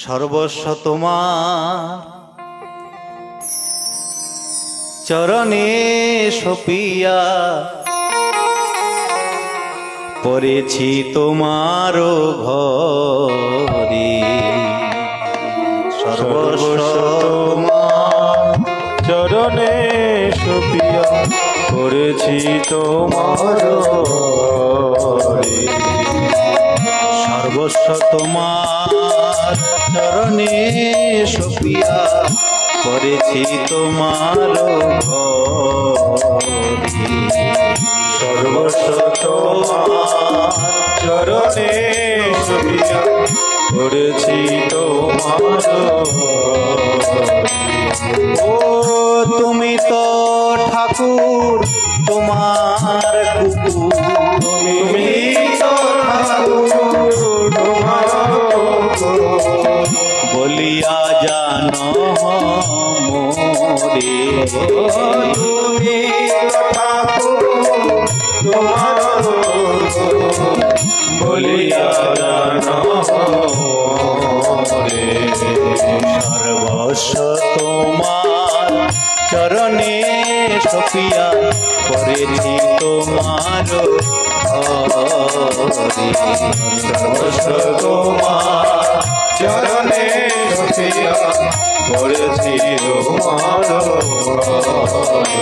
সর্বস্ব তোমার চরণে সপিয়া পড়েছি তোমার ঘরে। সর্বস্ব তোমার চরণে সপিয়া পড়েছি তোমার ঘরে। সর্বস্ব তোমার চরণে সপিয়া পড়েছি তোমার ঘরে। সর্বস্ব তোমার চরণে সপিয়া পড়েছি তোমার ঘরে। ও তুমি তো ঠাকুর তোমার কুকুর, তুমি তো ঠাকুর তোমার কুকুর বলিয়া জানো মোরে। তুমি তো ঠাকুর তোমার কুকুর বলিয়া জানো রে। সর্বস্ব তোমার চরণে সপিয়া পড়েছি তোমার ঘরে। সর্বস্ব তোমার চরণে সপিয়া পড়েছি তোমার ঘরে।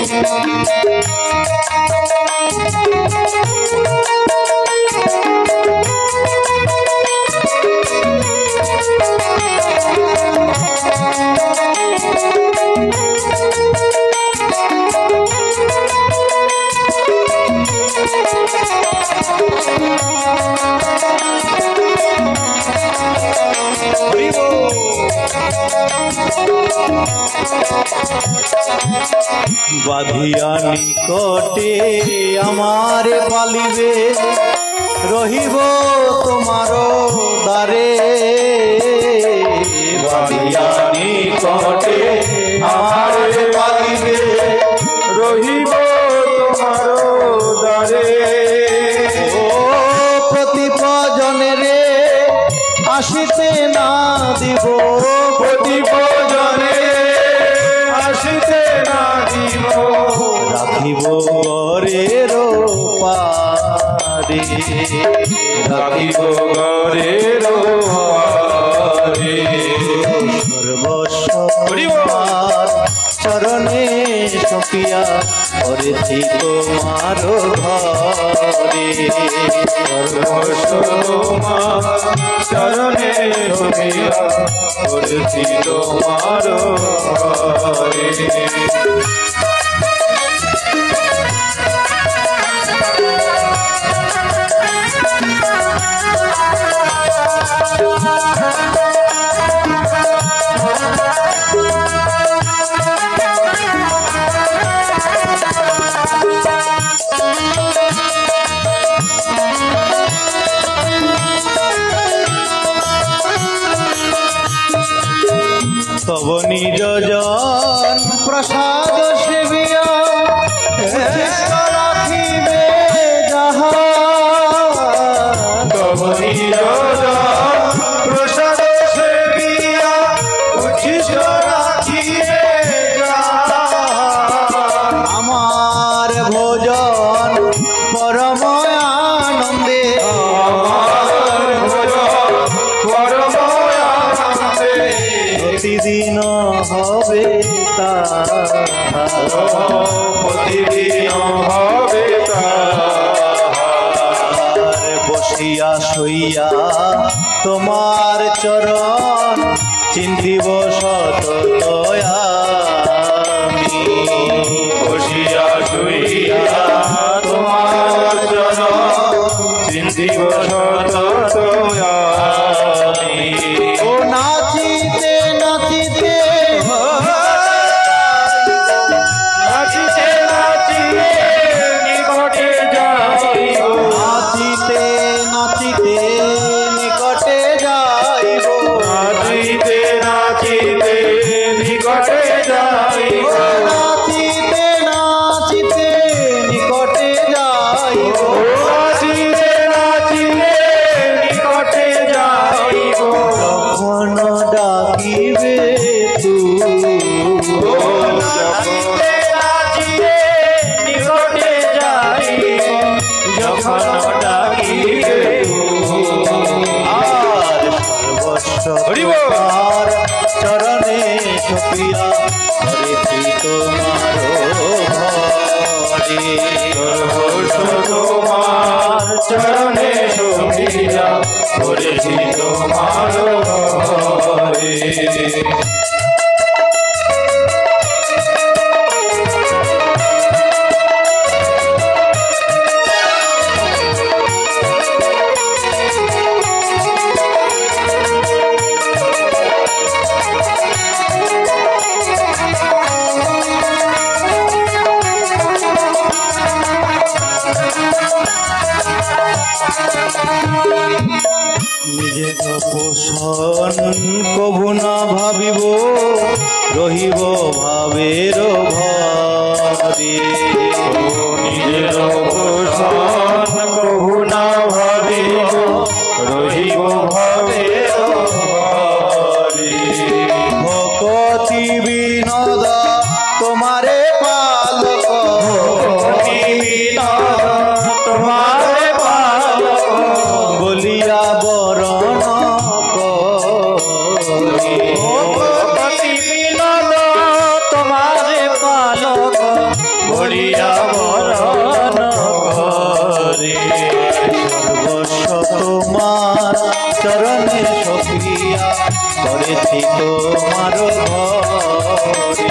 বাঁধিয়া নিকটে আমার পালিবে, রহিব তোমার দ্বারে। বাঁধিয়া নিকটে আমার পালিবে, রহিব তোমার দ্বারে। ও প্রতিপজনে রে আসিতে না দিব, প্রতিপজনে আসিতে না দিব, রাখিব ঘরের পারে। রাখিব ঘরের পারে। সর্বস্ব তোমার চরণে সপিয়া পড়েছি তোমার ঘরে। সর্বস্ব তোমার চরণে সপিয়া পড়েছি তোমার ঘরে। তব নিরজন প্রসাদ সেবিয়া রাখিবে যাহা। তব নিরজন প্রসাদ সেবিয়া উচ্ছিষ্ট রাখিবে যাহা। আমার ভোজন পরম আনন্দে, আমার ভোজন পরম আনন্দে প্রতিদিন হবে তাহা। প্রতিদিন হবে তাহার। বসিয়া শুইয়া তোমার চরণ চিন্তিব সতত আমি। বসিয়া শুইয়া তোমার চরণ চিন্তিব সতত আমি। ও নাচিতে নাচিতে নাচিতে নাচিতে নিকটে যাইব, নাচিতে নাচিতে নিকটে যাইব। নাচিতে নাচিতে নিকটে যাইব, নাচিতে তোমার চরণে সপিয়া করেছি তোমার ঘরে তোমার চরণে শোভিয়া করেছি তোমার ঘরে। নিজে পোষণ কভু না ভাবিব রহিব ভাবের ঘরে নিজের পোষণ কভু না ভাবিব রহিব ভাবের ঘরে। ভকতি বিনোদ তোমারে পালক তোমারে পালক বলিয়া বরণ করি ভকতি বিনোদ তোমারে পালক বলিয়া বরণ করে। সর্বস্ব তোমার চরণে সপিয়া করেছি তোমার ঘরে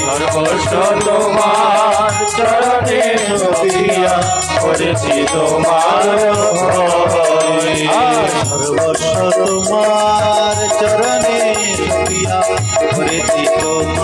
সর্বস্ব তোমার চরণে সপিয়া করেছি তোমার ঘরে। সর্বস্ব তোমার চরণে সপিয়া করেছি তোমার